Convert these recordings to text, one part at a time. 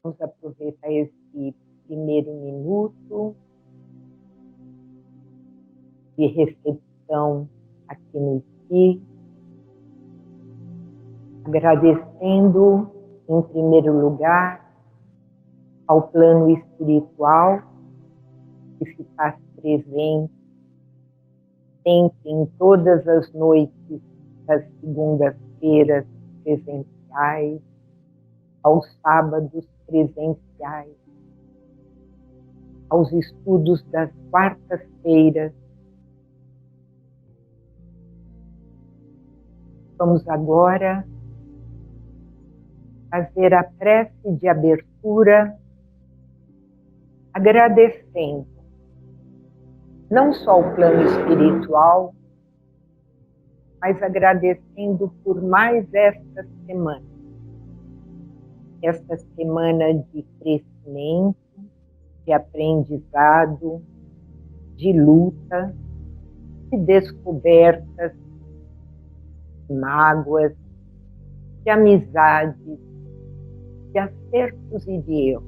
Vamos aproveitar esse primeiro minuto de recepção aqui no Espírito, agradecendo, em primeiro lugar, ao plano espiritual que se faz presente sempre em todas as noites das segundas-feiras presenciais, aos sábados presenciais, aos estudos das quartas-feiras. Vamos agora fazer a prece de abertura, agradecendo não só o plano espiritual, mas agradecendo por mais esta semana de crescimento, de aprendizado, de luta, de descobertas, de mágoas, de amizades, de acertos e de erros,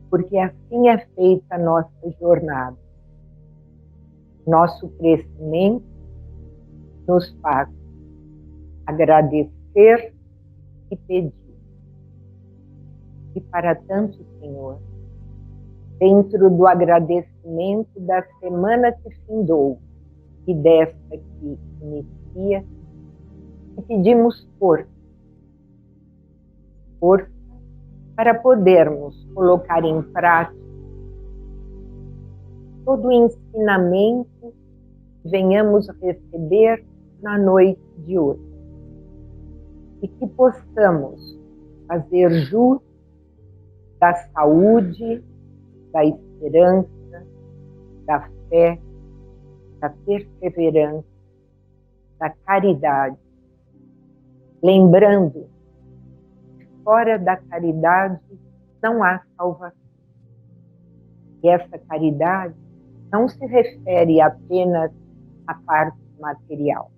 porque assim é feita a nossa jornada. Nosso crescimento nos faz agradecer e pedir. E para tanto, Senhor, dentro do agradecimento da semana que findou e desta que inicia, te pedimos força para podermos colocar em prática todo o ensinamento que venhamos receber na noite de hoje. E que possamos fazer jus da saúde, da esperança, da fé, da perseverança, da caridade. Lembrando que fora da caridade não há salvação. E essa caridade não se refere apenas à parte material,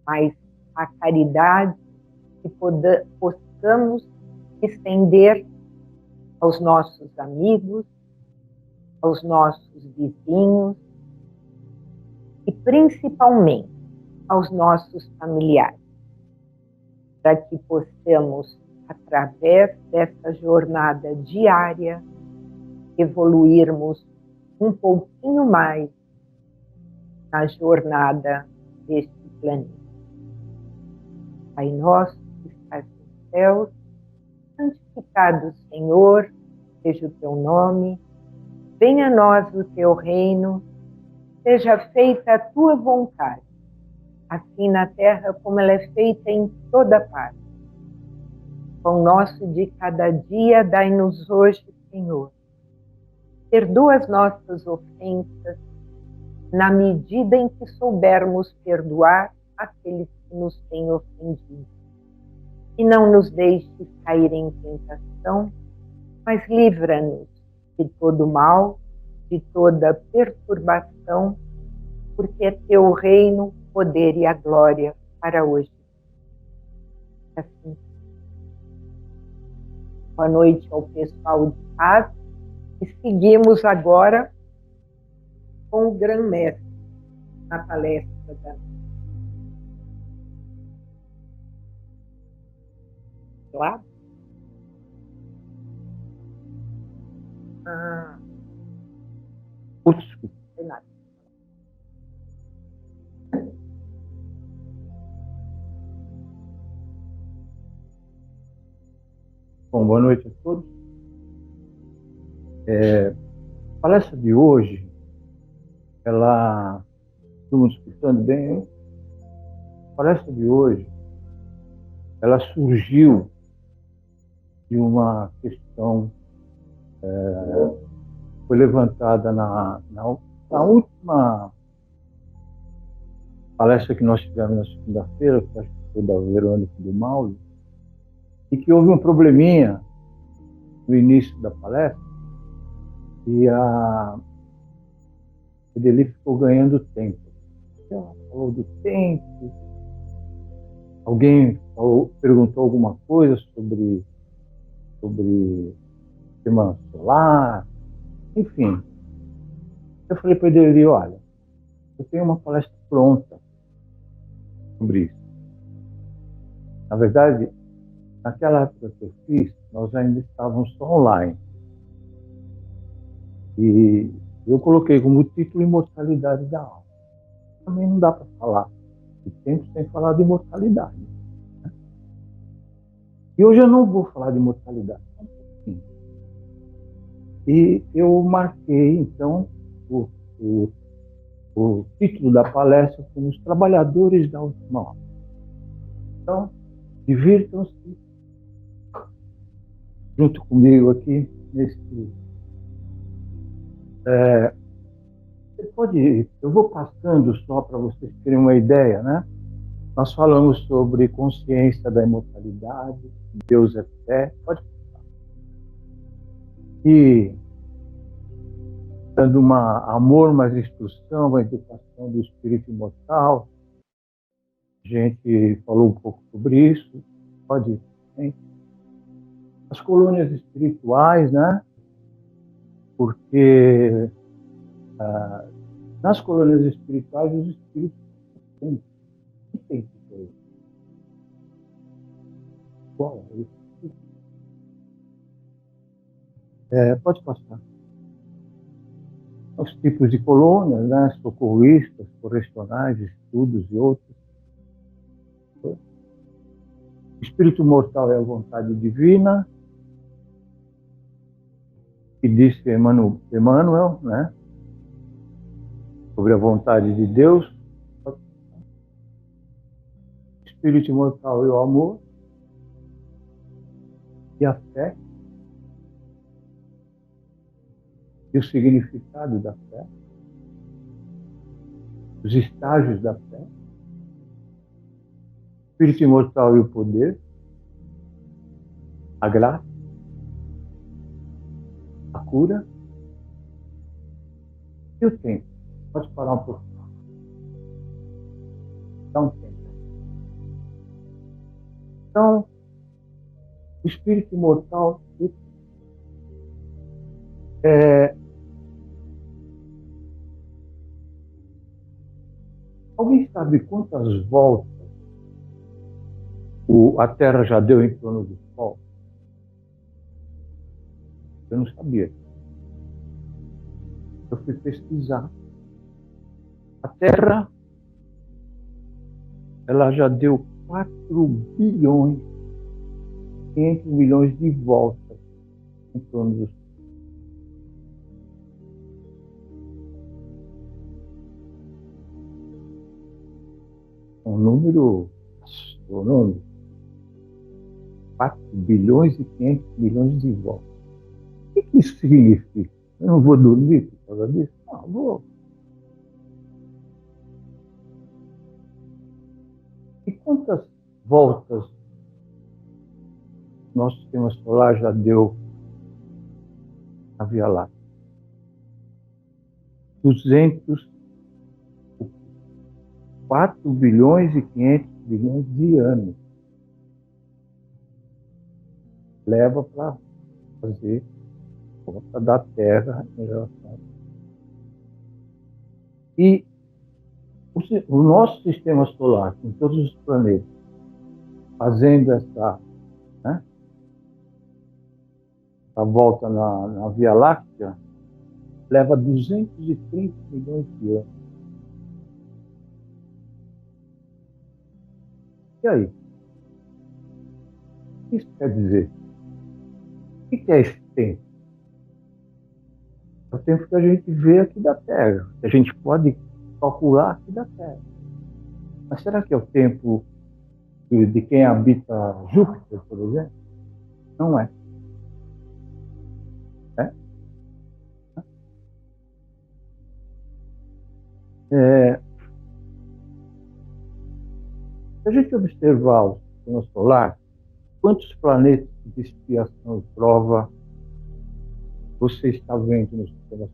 mas à caridade que possamos estender aos nossos amigos, aos nossos vizinhos e principalmente aos nossos familiares, para que possamos, através dessa jornada diária, evoluirmos um pouquinho mais na jornada deste planeta. Pai nosso que estás nos céus, santificado Senhor, seja o teu nome, venha a nós o teu reino, seja feita a tua vontade, assim na terra como ela é feita em toda parte. Pão nosso de cada dia, dai-nos hoje, Senhor. Perdoa as nossas ofensas, na medida em que soubermos perdoar aqueles que nos têm ofendido. E não nos deixes cair em tentação, mas livra-nos de todo mal, de toda perturbação, porque é teu reino, o poder e a glória para hoje. Assim. Boa noite ao pessoal de paz. E seguimos agora com o grão-mestre na palestra da claro? Desculpa. Não nada. Bom, boa noite a todos. A palestra de hoje, estamos escutando bem, hein? A palestra de hoje, ela surgiu de uma questão foi levantada na última palestra que nós tivemos na segunda-feira, que acho que foi da Verônica e do Mauro, e que houve um probleminha no início da palestra, e a Edeli ficou ganhando tempo. Ela falou do tempo, alguém perguntou alguma coisa sobre sobre sistema solar, enfim. Eu falei para ele, olha, eu tenho uma palestra pronta sobre isso. Na verdade, naquela época que eu fiz, nós ainda estávamos só online. E eu coloquei como título Imortalidade da Alma. Também não dá para falar de tempo sem falar de imortalidade. Né? E hoje eu não vou falar de imortalidade. E eu marquei, então, o, o, o título da palestra como Os Trabalhadores da Última Hora. Então, divirtam-se junto comigo aqui nesse. Você pode, eu vou passando só para vocês terem uma ideia, né? Nós falamos sobre consciência da imortalidade, Deus é fé, pode passar. E dando amor, mais instrução, uma educação do espírito imortal. A gente falou um pouco sobre isso, pode. Hein? As colônias espirituais, né? Porque nas colônias espirituais os espíritos têm que ter igual. Pode passar. Os tipos de colônias, né? Socorristas, correcionais, estudos e outros. O espírito mortal é a vontade divina, que disse Emmanuel, né? Sobre a vontade de Deus. O espírito imortal é o amor e a fé e o significado da fé, os estágios da fé, o espírito imortal e o poder, a graça, a cura e o tempo. Pode parar um pouco. Dá um tempo. Então, o espírito imortal alguém sabe quantas voltas a Terra já deu em torno do Sol? Eu não sabia. Eu fui pesquisar. A Terra, ela já deu 4 bilhões, 500 milhões de voltas em torno do Sol. Um número astronômico. 4 bilhões e 500 milhões de voltas. O que isso significa? Eu não vou dormir por causa disso? Não, vou. E quantas voltas nosso sistema solar já deu na Via Láctea? 4 bilhões e 500 bilhões de anos leva para fazer a volta da Terra em relação. E o nosso sistema solar, com todos os planetas, fazendo essa volta na Via Láctea, leva 230 milhões de anos. E aí? O que isso quer dizer? O que é esse tempo? É o tempo que a gente vê aqui da Terra, que a gente pode calcular aqui da Terra. Mas será que é o tempo de quem habita Júpiter, por exemplo? Não é. Se a gente observar o sistema solar, quantos planetas de expiação e prova você está vendo no sistema solar?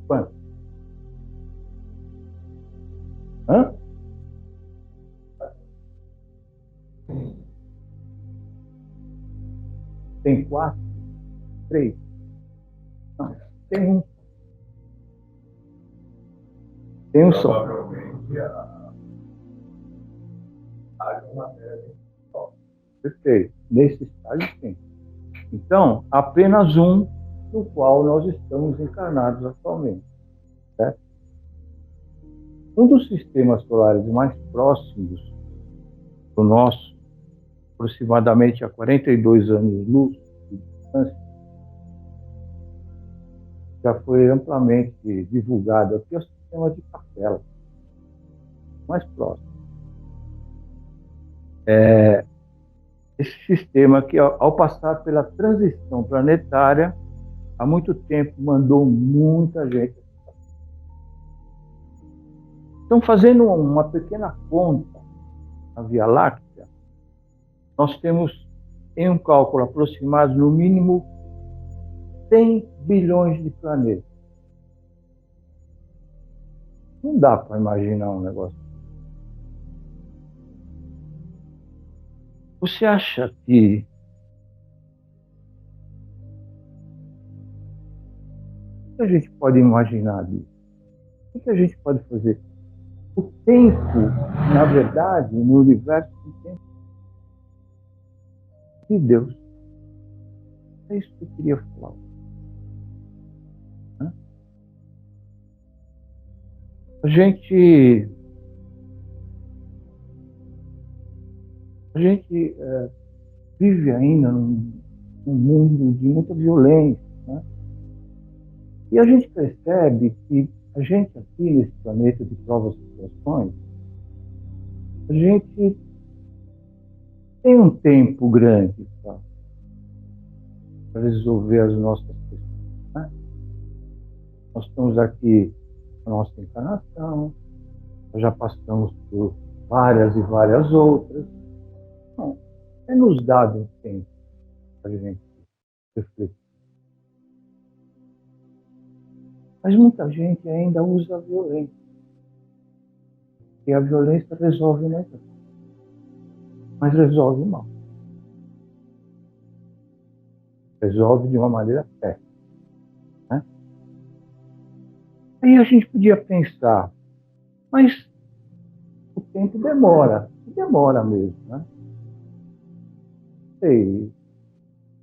Quantos? Hã? 4, 3. Não, tem um. Tem um só. Provavelmente a matéria. Perfeito. Nesse estágio, sim. Então, apenas um no qual nós estamos encarnados atualmente. Certo? Um dos sistemas solares mais próximos do nosso, aproximadamente a 42 anos-luz de distância, já foi amplamente divulgado aqui, é o sistema de Capela, mais próximo. Esse sistema que, ao passar pela transição planetária, há muito tempo mandou muita gente. Então, fazendo uma pequena conta na Via Láctea, nós temos em um cálculo aproximado, no mínimo, 100 bilhões de planetas. Não dá para imaginar um negócio. Você acha que o que a gente pode imaginar disso? O que a gente pode fazer? O tempo, na verdade, no universo, é o tempo de Deus. É isso que eu queria falar. A gente vive ainda num mundo de muita violência, né? E a gente percebe que a gente aqui nesse planeta de provas e expiações, a gente tem um tempo grande para resolver as nossas questões, né? Nós estamos aqui na nossa encarnação, nós já passamos por várias e várias outras. Não, é nos dado um tempo para a gente refletir. Mas muita gente ainda usa a violência. E a violência resolve mais, mas resolve mal. Resolve de uma maneira péssima, né? Aí a gente podia pensar, mas o tempo demora mesmo, né? Sei,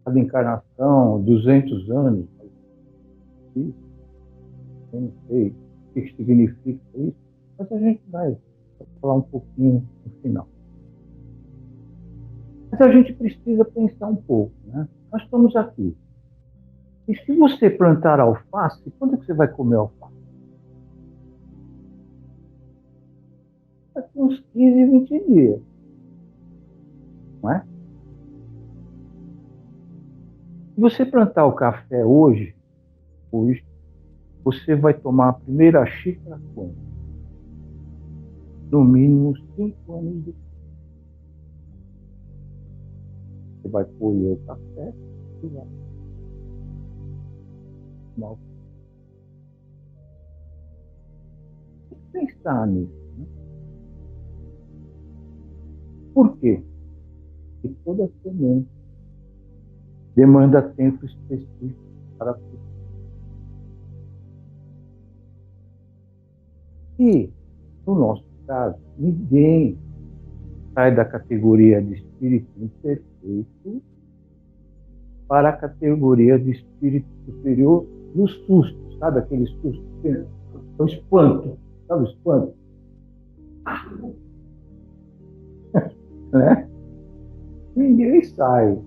cada encarnação, 200 anos, isso, eu não sei o que significa isso, mas a gente vai falar um pouquinho no final. Mas a gente precisa pensar um pouco, né? Nós estamos aqui. E se você plantar alface, quando é que você vai comer alface? Daqui uns 15, 20 dias. Não é? Se você plantar o café hoje, você vai tomar a primeira xícara quando? No mínimo 5 anos depois. Você vai colher o café e vai tomar o café. Tem que pensar nisso, né? Por quê? Porque toda semente demanda tempo específico para tudo. E, no nosso caso, ninguém sai da categoria de espírito imperfeito para a categoria de espírito superior no susto, sabe aquele susto? O espanto, sabe o espanto? Né? Ninguém sai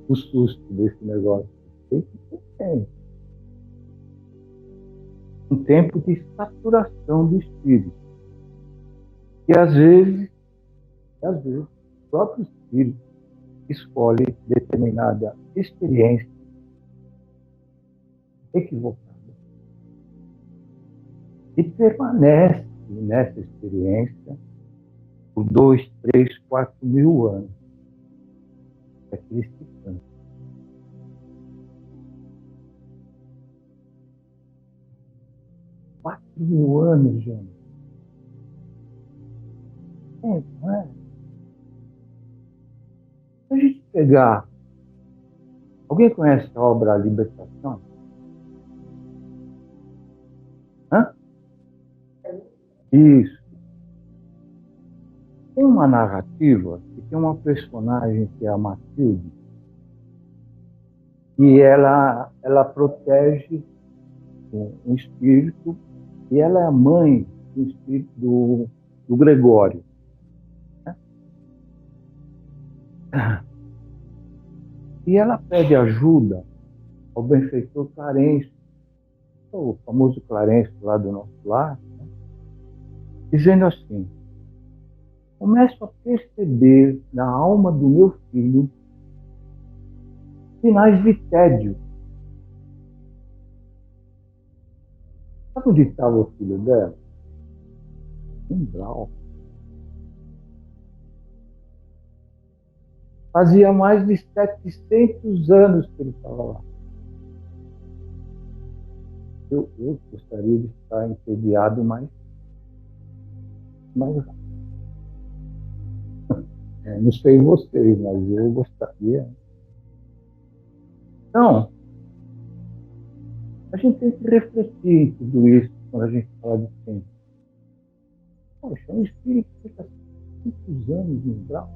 do susto desse negócio. Tem que ter tempo. Um tempo de saturação do espírito. E às vezes, o próprio espírito escolhe determinada experiência equivocada e permanece nessa experiência por 2, 3, 4 mil anos. É que ele se cansa. 4 mil anos, gente. Não é? Se a gente pegar Alguém conhece a obra A Libertação? Hã? Isso. Tem uma narrativa que tem uma personagem que é a Matilde, e ela protege um espírito, e ela é a mãe do espírito do Gregório. E ela pede ajuda ao benfeitor Clarence, o famoso Clarence lá do nosso lar, né? Dizendo assim: começo a perceber na alma do meu filho sinais de tédio. Sabe onde estava o filho dela? Em Brau. Fazia mais de 700 anos que ele estava lá. Eu gostaria de estar entediado, mas não sei vocês, mas eu gostaria. Então, a gente tem que refletir em tudo isso quando a gente fala de ciência. Poxa, é um espírito que fica muitos anos no grau.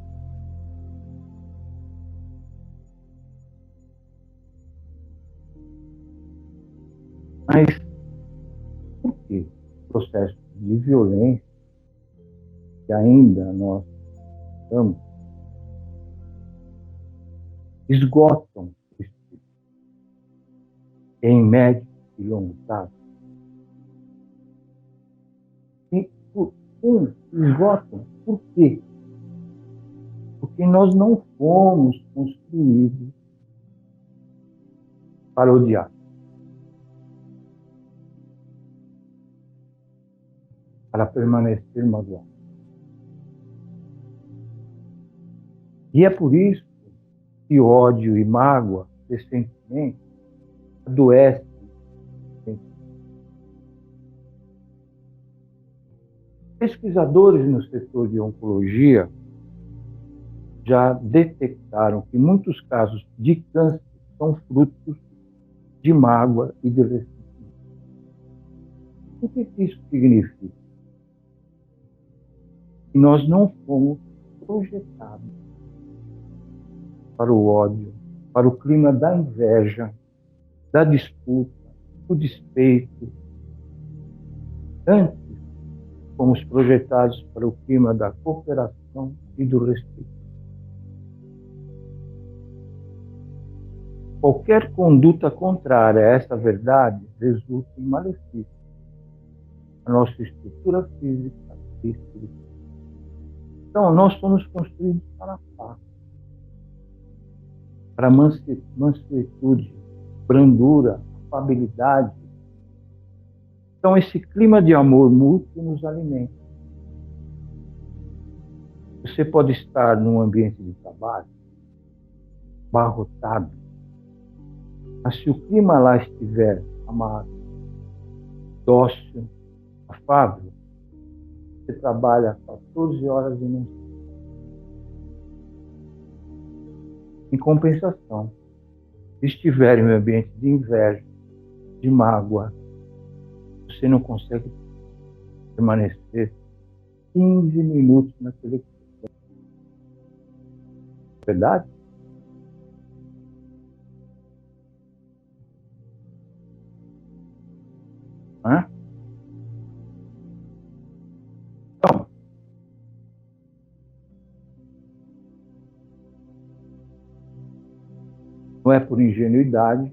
Mas por quê? Processos de violência que ainda nós estamos esgotam o espírito em médio e longo prazo. E esgotam por quê? Porque nós não fomos construídos para odiar. Para permanecer magoado. E é por isso que ódio e mágoa, recentemente, adoecem. Pesquisadores no setor de oncologia já detectaram que muitos casos de câncer são frutos de mágoa e de ressentimento. O que isso significa? Que nós não fomos projetados para o ódio, para o clima da inveja, da disputa, do despeito. Antes, fomos projetados para o clima da cooperação e do respeito. Qualquer conduta contrária a essa verdade resulta em malefício à nossa estrutura física e espiritual. Então, nós somos construídos para a paz, para a mansuetude, brandura, afabilidade. Então, esse clima de amor mútuo nos alimenta. Você pode estar num ambiente de trabalho abarrotado, mas se o clima lá estiver amável, dócil, afável, você trabalha 14 horas e não. Em compensação, se estiver em um ambiente de inveja, de mágoa, você não consegue permanecer 15 minutos naquele clima. Verdade? Hã? Então, não é por ingenuidade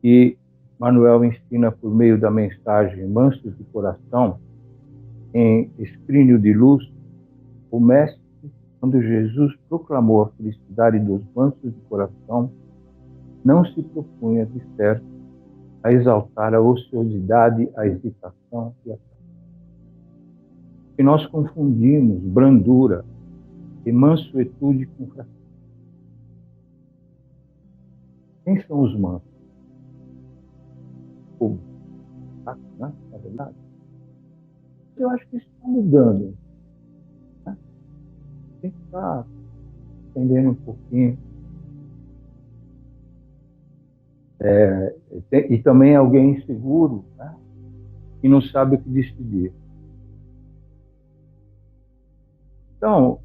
que Manuel ensina por meio da mensagem Mansos de Coração, em Escrínio de Luz, o Mestre, quando Jesus proclamou a felicidade dos mansos de coração, não se propunha, de certo, a exaltar a ociosidade, a hesitação e a que nós confundimos brandura e mansuetude com fraqueza. Quem são os mansos? O fraco, né? Na verdade. Eu acho que isso está mudando. Né? Tem que estar entendendo um pouquinho. E também alguém inseguro, né? E não sabe o que decidir. Então,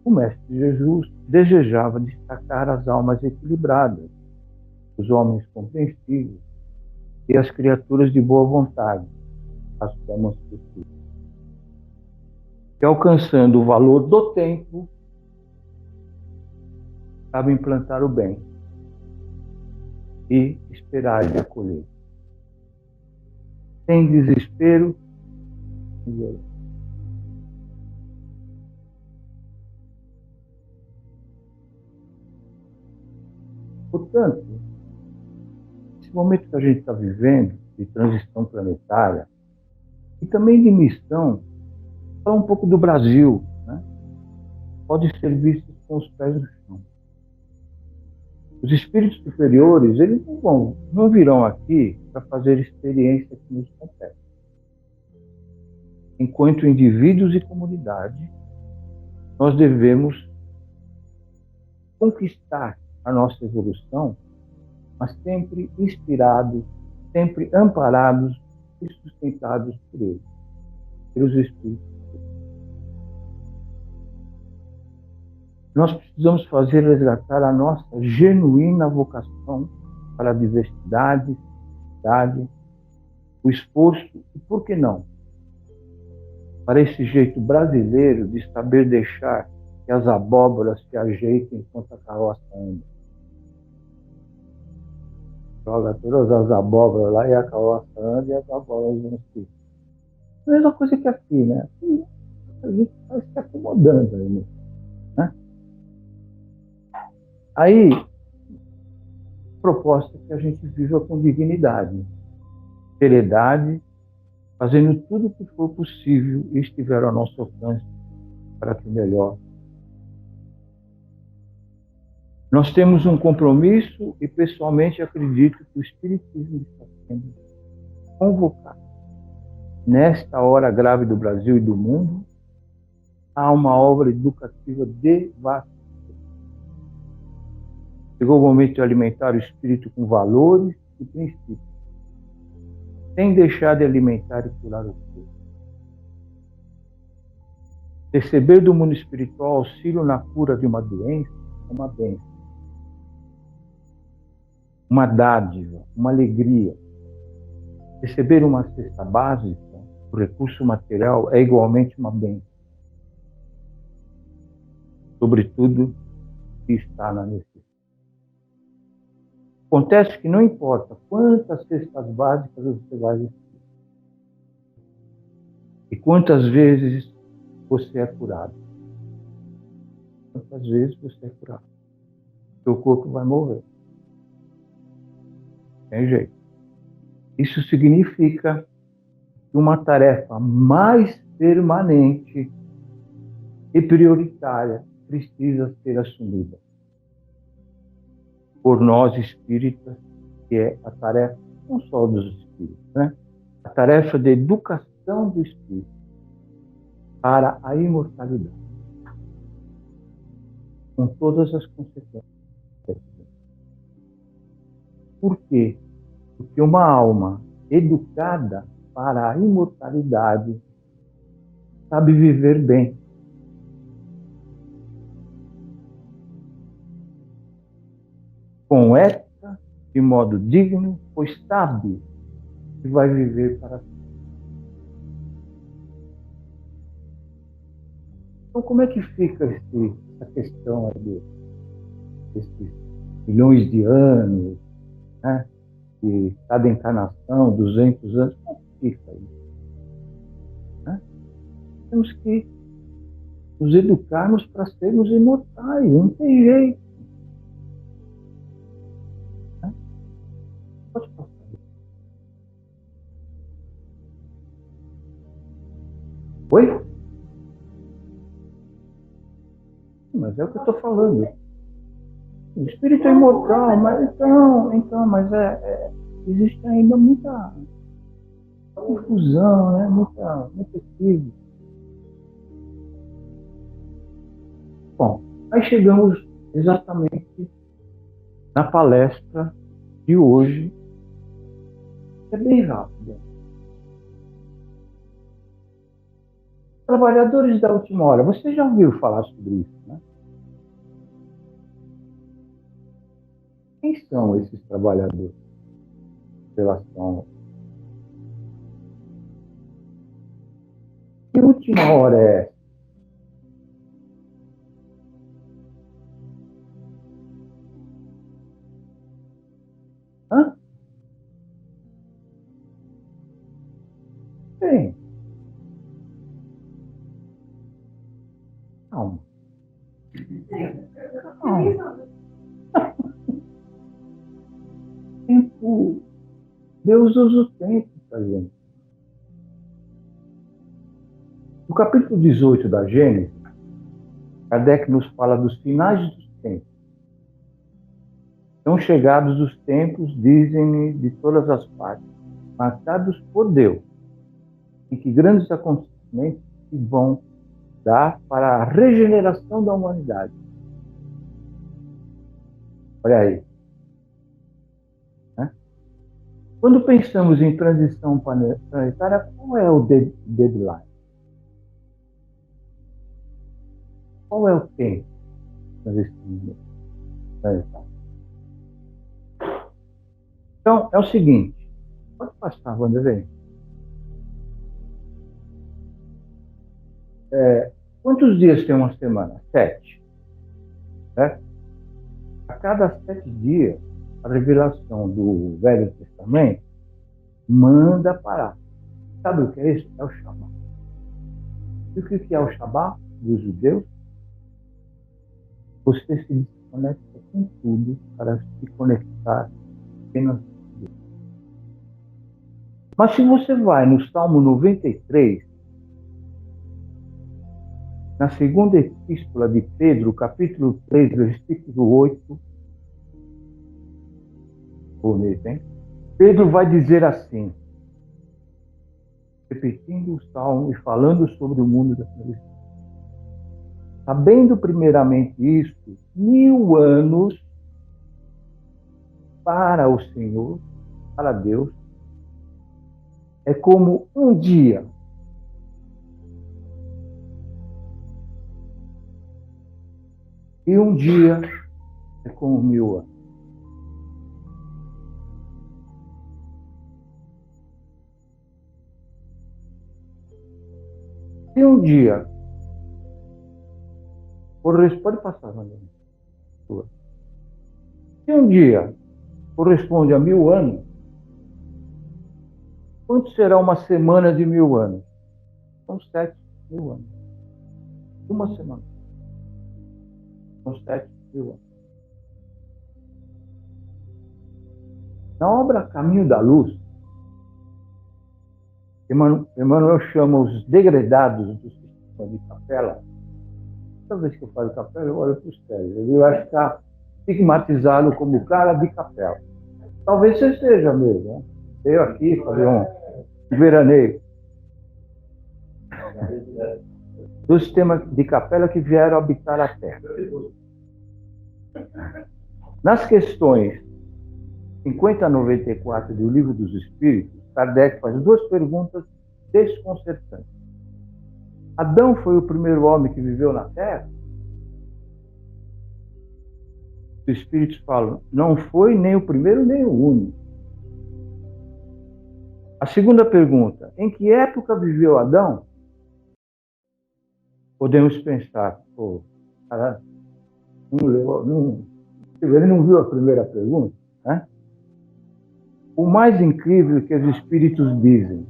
o Mestre Jesus desejava destacar as almas equilibradas, os homens compreensivos e as criaturas de boa vontade, as damas possíveis. E alcançando o valor do tempo, sabe implantar o bem e esperar ele acolher. Sem desespero e violência. Portanto, esse momento que a gente está vivendo, de transição planetária, e também de missão, falar um pouco do Brasil, né? Pode ser visto com os pés no chão. Os espíritos superiores, eles não virão aqui para fazer experiência que nos compete. Enquanto indivíduos e comunidade, nós devemos conquistar a nossa evolução, mas sempre inspirados, sempre amparados e sustentados por eles, pelos espíritos. Nós precisamos resgatar a nossa genuína vocação para a diversidade, o esforço e, por que não, para esse jeito brasileiro de saber deixar que as abóboras se ajeitem enquanto a carroça anda. Joga todas as abóboras lá e a carroça anda e as abóboras vão se. A mesma coisa que aqui, né? Aqui, a gente está se acomodando aí, né? Aí, proposta que a gente viva com dignidade, seriedade, fazendo tudo o que for possível e estiver ao nosso alcance para que melhor. Nós temos um compromisso e, pessoalmente, acredito que o Espiritismo está sendo convocado. Nesta hora grave do Brasil e do mundo, há uma obra educativa devastadora. Chegou o momento de alimentar o espírito com valores e princípios, sem deixar de alimentar e curar o corpo. Receber do mundo espiritual auxílio na cura de uma doença é uma bênção, uma dádiva, uma alegria. Receber uma cesta básica, o recurso material, é igualmente uma bênção. Sobretudo, se está na necessidade. Acontece que não importa quantas cestas básicas você vai receber e quantas vezes você é curado. Quantas vezes você é curado. Seu corpo vai morrer. Tem jeito. Isso significa que uma tarefa mais permanente e prioritária precisa ser assumida por nós espíritas, que é a tarefa não só dos espíritos, né? A tarefa de educação do espírito para a imortalidade, com todas as consequências. Por quê? Porque uma alma educada para a imortalidade sabe viver bem. Com ética, de modo digno, pois sabe que vai viver para sempre. Então, como é que fica essa questão aí desses milhões de anos, né? De cada encarnação, 200 anos, como é que fica isso? Né? Temos que nos educarmos para sermos imortais, não tem jeito. Né? Pode passar. Oi? Mas é o que eu estou falando. O espírito é imortal, mas mas existe ainda muita confusão, né? Muito equívoco. Bom, aí chegamos exatamente na palestra de hoje é bem rápida. Trabalhadores da última hora, você já ouviu falar sobre isso, né? Quem são esses trabalhadores em relação? Que última hora é essa? Hã? Bem, calma. Calma. Tempo. Deus usa o tempo para gente. No capítulo 18 da Gênesis, Kardec nos fala dos finais dos tempos. São chegados os tempos, dizem-me, de todas as partes, marcados por Deus, em que grandes acontecimentos se vão dar para a regeneração da humanidade. Olha aí. Né? Quando pensamos em transição planetária, qual é o deadline? Qual é o tempo de transição planetária? Então, é o seguinte. Pode passar, Wanderlei. Quantos dias tem uma semana? 7. Certo? A cada 7 dias, a revelação do Velho Testamento manda parar. Sabe o que é isso? É o Shabat. E o que é o Shabat dos judeus? Você se desconecta com tudo para se conectar apenas com Deus. Mas se você vai no Salmo 93, na segunda epístola de Pedro, capítulo 3, versículo 8, bonito, hein? Pedro vai dizer assim, repetindo o Salmo e falando sobre o mundo da felicidade. Sabendo primeiramente isto, 1000 anos para o Senhor, para Deus, é como um dia. E um dia é como 1000 anos. Se um dia pode passar, Maria. Se um dia corresponde a 1000 anos, quanto será uma semana de 1000 anos? São 7.000 anos. Uma semana. São 7.000 anos. Na obra Caminho da Luz, Emmanuel chama os degredados do sistema de Capela. Toda vez que eu falo Capela, eu olho para os céus. Ele vai ficar estigmatizado como cara de Capela. Talvez você seja mesmo, né? Veio aqui fazer um veraneio. Do sistema de Capela que vieram habitar a Terra. Nas questões 50 a 94 do Livro dos Espíritos, Kardec faz 2 perguntas desconcertantes. Adão foi o primeiro homem que viveu na Terra? Os Espíritos falam, não foi nem o primeiro nem o único. A segunda pergunta, em que época viveu Adão? Podemos pensar, pô, cara, ele não viu a primeira pergunta, né? O mais incrível é que os Espíritos dizem,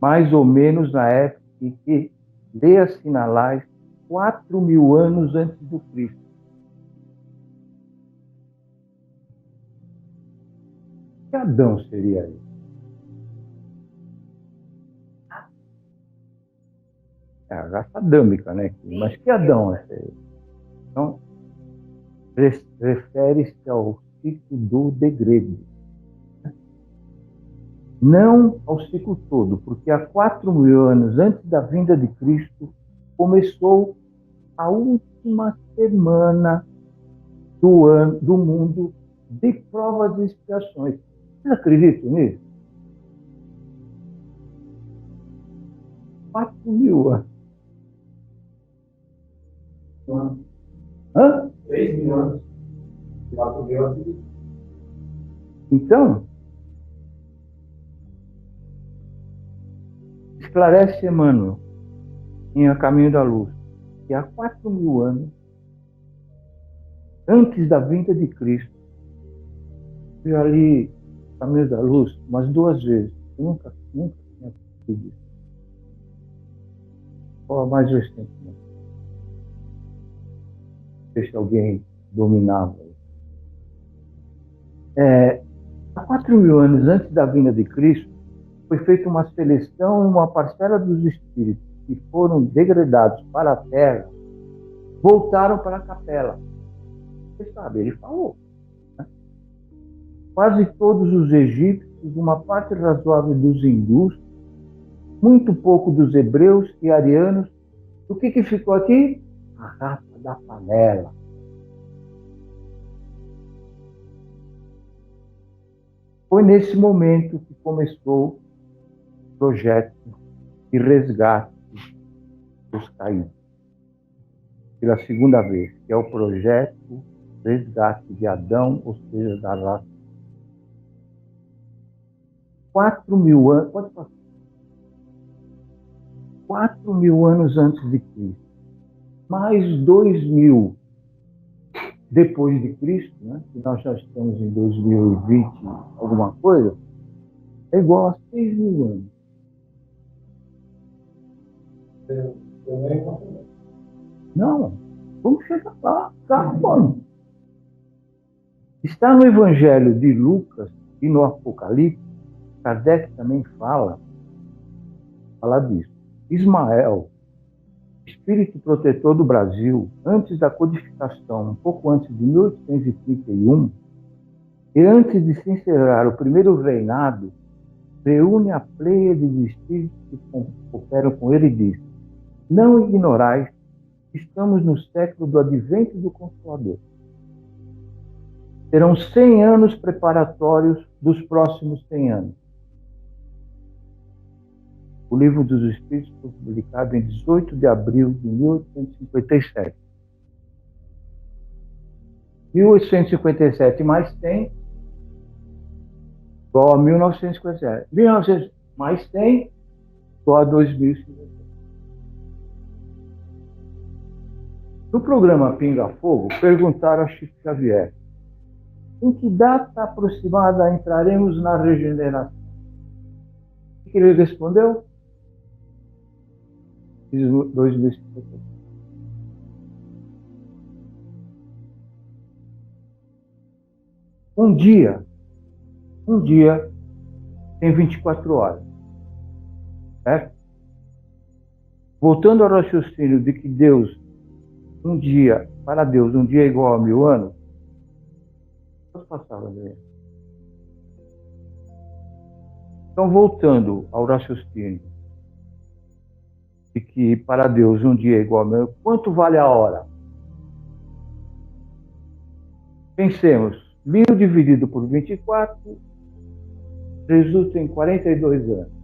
mais ou menos na época em que lhe assinalais 4.000 anos antes do Cristo. Que Adão seria ele? É a raça adâmica, né? Mas que Adão é esse? Então, refere-se ao ciclo do degredo. Não ao ciclo todo, porque há 4.000 anos antes da vinda de Cristo, começou a última semana do mundo de provas e expiações. Vocês acreditam nisso? 4.000 anos. Hã? 3.000 anos. 4.000 anos. Então, esclarece Emmanuel em A Caminho da Luz que há 4.000 anos, antes da vinda de Cristo, eu já li Caminho da Luz umas 2 vezes. Eu nunca tinha lido isso. Ou mais recentemente. Não sei se alguém dominava. Há 4.000 anos antes da vinda de Cristo, foi feita uma seleção e uma parcela dos espíritos que foram degradados para a Terra voltaram para a capela. Você sabe, ele falou. Né? Quase todos os egípcios, uma parte razoável dos hindus, muito pouco dos hebreus e arianos. O que ficou aqui? A rapa da panela. Foi nesse momento que começou o projeto de resgate dos caídos. Pela segunda vez, que é o projeto resgate de Adão, ou seja, da raça. 4.000 anos, pode passar. 4.000 anos antes de Cristo, mais 2.000 depois de Cristo, né? Que nós já estamos em 2020, alguma coisa, é igual a 6.000 anos. Não, vamos chegar lá, mano. Está no Evangelho de Lucas e no Apocalipse, Kardec também fala disso. Ismael, espírito protetor do Brasil, antes da codificação, um pouco antes de 1831, e antes de se encerrar o primeiro reinado, reúne a pleiade de espíritos que cooperam com ele e diz: não ignorais que estamos no século do advento do Consolador. Serão 100 anos preparatórios dos próximos 100 anos. O Livro dos Espíritos foi publicado em 18 de abril de 1857. 1857 mais 100 igual a 1957. 1900 mais 100 igual a 2050. No programa Pinga Fogo, perguntaram a Chico Xavier: em que data aproximada entraremos na regeneração? O que ele respondeu? 2050. Um dia tem 24 horas. Certo? Voltando ao raciocínio de que para Deus, um dia é igual a 1.000 anos. Posso passar, André? Então, voltando ao raciocínio de que para Deus um dia é igual a 1.000 anos, quanto vale a hora? Pensemos, 1.000 dividido por 24 resulta em 42 anos.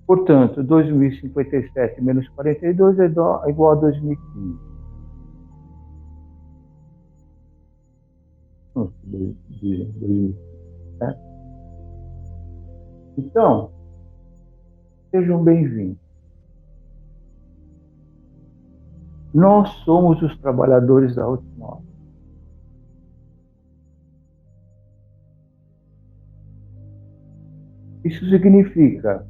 Portanto, 2057 menos 42 é igual a 2015. Certo? Então, sejam bem-vindos. Nós somos os trabalhadores da última hora. Isso significa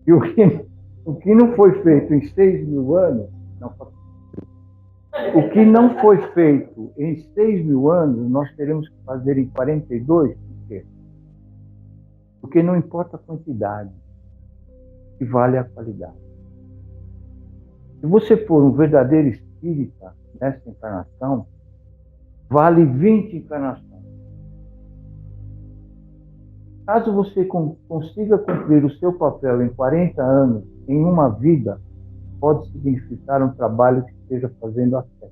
que o que não foi feito em 6.000 anos, o que não foi feito em 6.000 anos, nós teremos que fazer em 42. Por quê? Porque não importa a quantidade, que vale a qualidade. Se você for um verdadeiro espírita nessa encarnação, vale 20 encarnações. Caso você consiga cumprir o seu papel em 40 anos, em uma vida, pode significar um trabalho que esteja fazendo a fé.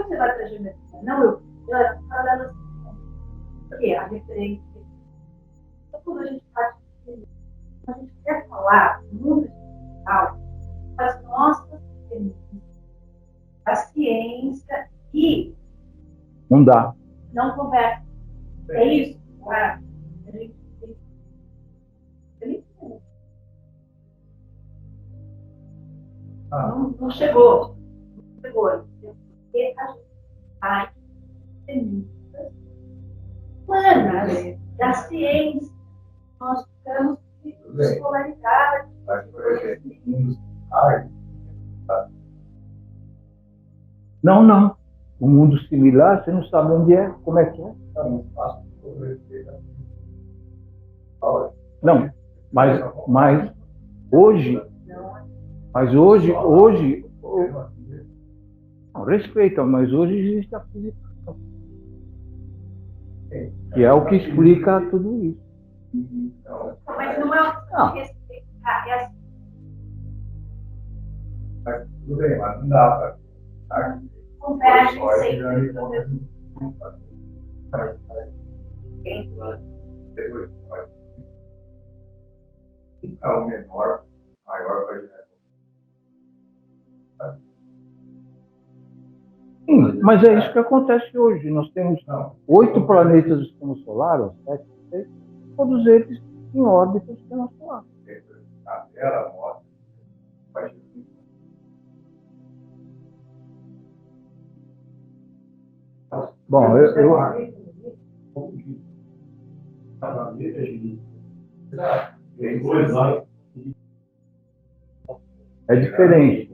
quando você vai trazer medicina, não, eu estou falando assim, porque a referência, quando a gente faz, a gente quer falar do mundo espiritual, das nossas experiências, a ciência e Não dá. não conversa. É isso, claro. A gente tem. Não chegou. Não chegou. Porque a gente faz experiências humanas, da ciência. Nós ficamos escolarizados. Mas, por exemplo, um dos pilares, Não. O mundo similar, você não sabe onde é, como é que é. está no espaço sobre Não, mas hoje, não, respeita, mas hoje existe a física, que é o que explica tudo isso. Mas não é o que respeitar, é assim. Mas tudo bem, mas não dá para. Convergem sempre. Então, menor, maior vai ser. Sim, mas é isso que acontece hoje. Nós temos 8 planetas do sistema solar, ou 7, 6, todos eles em órbita do sistema solar. A Terra mostra vai ser. Bom, Tem 2 anos. é diferente.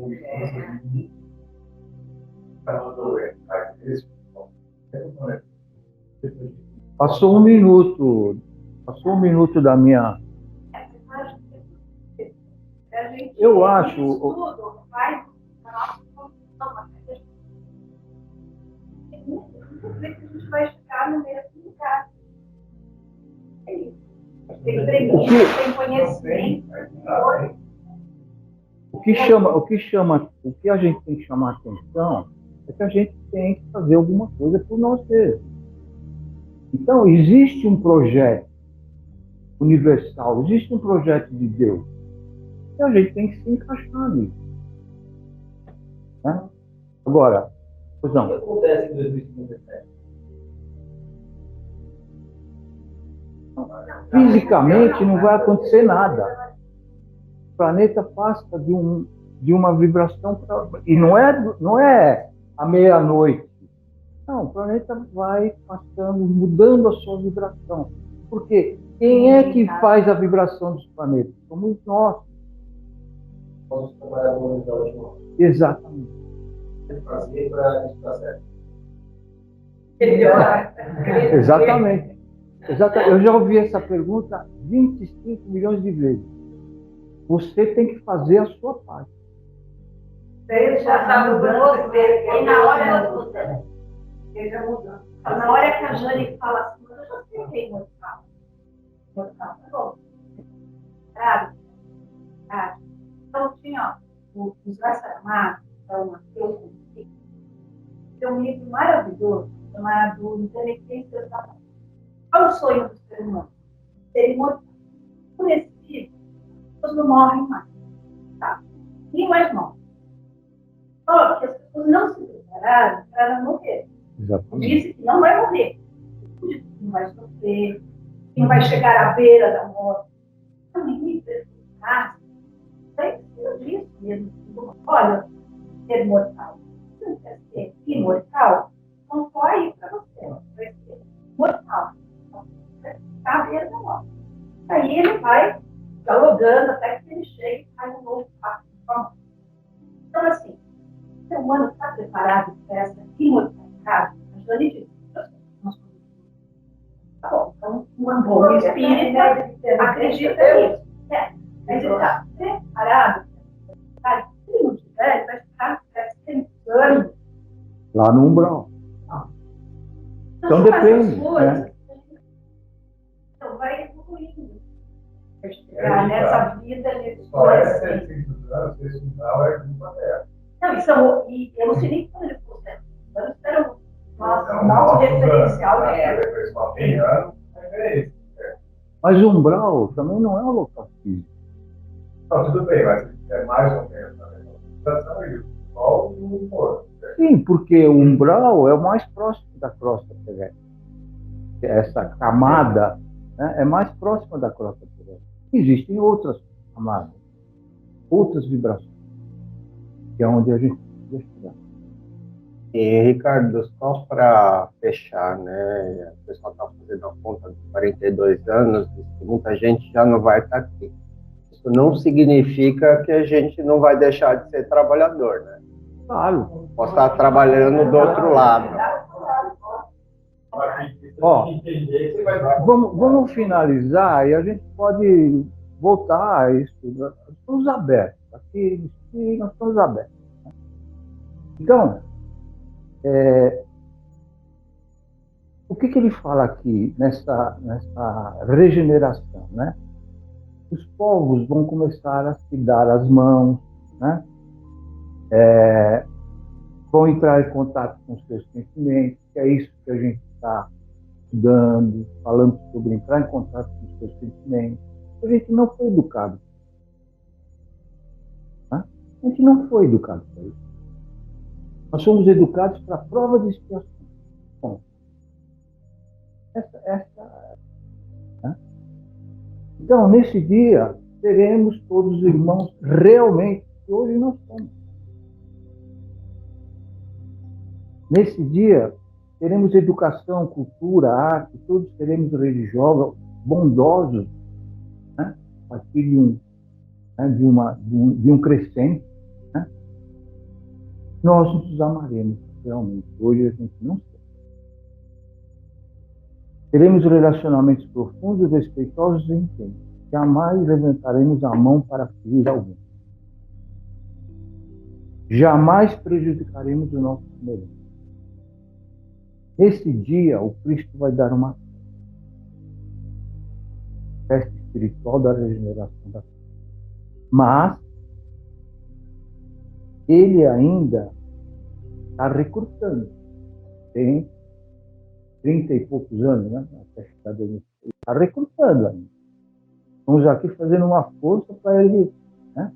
Passou um minuto da minha. Eu acho. A gente vai chegar no mesmo lugar. É isso. Tem premissa, tem conhecimento. O que a gente tem que chamar atenção é que a gente tem que fazer alguma coisa por nós mesmos. Então, existe um projeto universal, existe um projeto de Deus. E a gente tem que se encaixar nisso. Né? Agora, pois não. O que acontece em 2057? Fisicamente não vai acontecer nada. O planeta passa de uma vibração para. E não é à meia-noite. Não, o planeta vai passando, mudando a sua vibração. Porque quem é que faz a vibração dos planetas? Somos nós. Nós trabalhadores da última hora. Exatamente. Fazer para isso dar certo. Exatamente. Eu já ouvi essa pergunta 25 milhões de vezes. Você tem que fazer a sua parte. Ele já está mudando, e na hora muda. Ele já mudando. Na hora que a Jane fala assim, eu já sei o que é imortal. Imortal, tá bom. Sabe? Então tinha os Raçaramados, então, Mateus, tem um livro maravilhoso chamado Inteligência da Mente. Qual é o sonho do ser humano? Ser imortal. Por esse livro, as pessoas não morrem mais. Tá? Nem mais morrem. Só que as pessoas não se prepararam para não morrer. Exatamente. Disse que não vai morrer. Não vai sofrer, não vai chegar à beira da morte. Então, ninguém precisa. Precisa disso mesmo. Olha, ser mortal. Se você quer ser imortal, não vai para você. Vai ser mortal. Vai ficar à beira da morte. Aí ele vai dialogando até que ele chegue e faz um novo passo. Então, assim, o ser humano está preparado para essa imortalidade? A Jane disse, tá bom, então um bom espírita acredita nisso. Mas ele está preparado? Se não tiver, ele vai ficar pensando. Lá no umbral. Então depende. Né? Então vai evoluindo. Vai chegar nessa vida, nesse Só é 700 anos, esse umbral é culpa dela. Não, e eu não sei nem quando ele ficou 700 anos, Nosso referencial é Mas o umbral também não é um local físico. Não, tudo bem, mas é mais ou menos a mesma situação e o sol e o corpo. Sim, porque o umbral é o mais próximo da crosta terrestre. Essa camada, né, é mais próxima da crosta terrestre. Existem outras camadas, outras vibrações, que é onde a gente precisa chegar. E, Ricardo, só para fechar, né? O pessoal está fazendo a conta de 42 anos, e muita gente já não vai estar aqui. Isso não significa que a gente não vai deixar de ser trabalhador, né? Claro. Posso estar trabalhando do outro lado. Ó, vamos finalizar e a gente pode voltar a isso. Nós estamos abertos. Aqui nós estamos abertos. Então, o que ele fala aqui nessa regeneração, né? Os povos vão começar a se dar as mãos, né? Vão entrar em contato com os seus sentimentos, que é isso que a gente está estudando, falando sobre entrar em contato com os seus sentimentos. A gente não foi educado. Né? A gente não foi educado para isso. Nós somos educados para a prova de expiação. Bom, né? Então, nesse dia, teremos todos os irmãos realmente que hoje nós somos. Nesse dia, teremos educação, cultura, arte, todos seremos religiosos, bondosos, né? A partir de um crescente. Né? Nós nos amaremos realmente. Hoje a gente não sabe. Teremos relacionamentos profundos, respeitosos e intensos. Jamais levantaremos a mão para ferir alguém. Jamais prejudicaremos o nosso semelhante. Nesse dia, o Cristo vai dar uma festa espiritual da regeneração da vida. Mas ele ainda está recrutando. Tem 30 e poucos anos, né? Ele está recrutando ainda. Estamos aqui fazendo uma força para ele, né?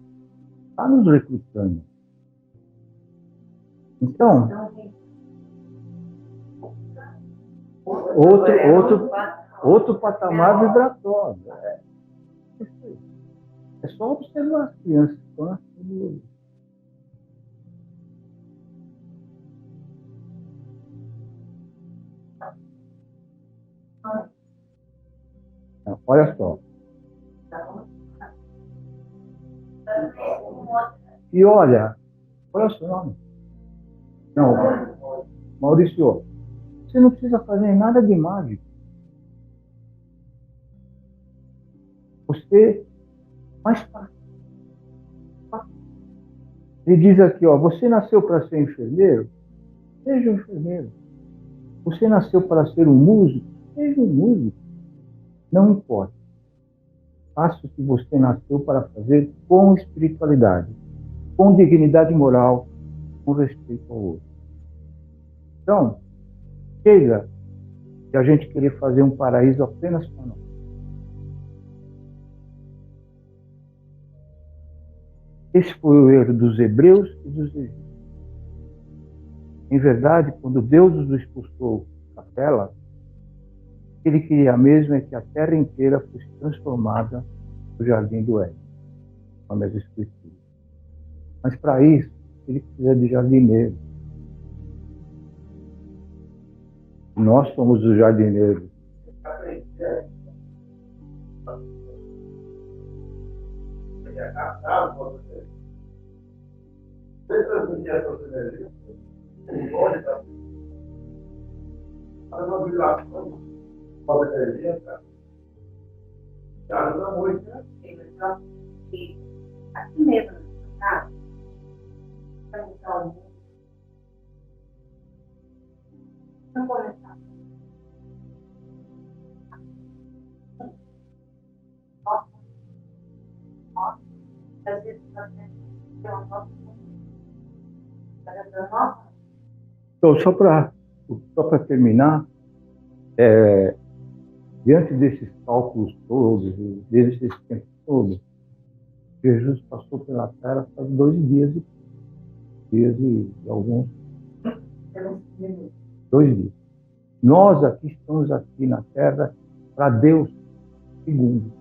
Está nos recrutando. Então, outro patamar vibratório. É só observar as crianças que estão nascendo hoje. Olha só. E olha o seu nome. Não, Maurício, você não precisa fazer nada de mágico. Você faz parte. Ele diz aqui, ó, você nasceu para ser enfermeiro? Seja um enfermeiro. Você nasceu para ser um músico? Seja um músico. Não importa. Faça o que você nasceu para fazer com espiritualidade, com dignidade moral, com respeito ao outro. Então, chega de a gente querer fazer um paraíso apenas para nós. Esse foi o erro dos hebreus e dos egípcios. Em verdade, quando Deus os expulsou da tela, o que ele queria mesmo é que a terra inteira fosse transformada no jardim do Éden, como as Escrituras. Mas para isso, ele precisa de jardineiros. Nós somos os jardineiros. Aqui mesmo, tá? Não começar. Nossa, às vezes você tem uma nossa. Então, só para Só para terminar, diante desses cálculos todos, desses tempos todos, Jesus passou pela Terra faz 2 dias e alguns. 2 dias. Nós aqui estamos aqui na Terra para Deus, segundo.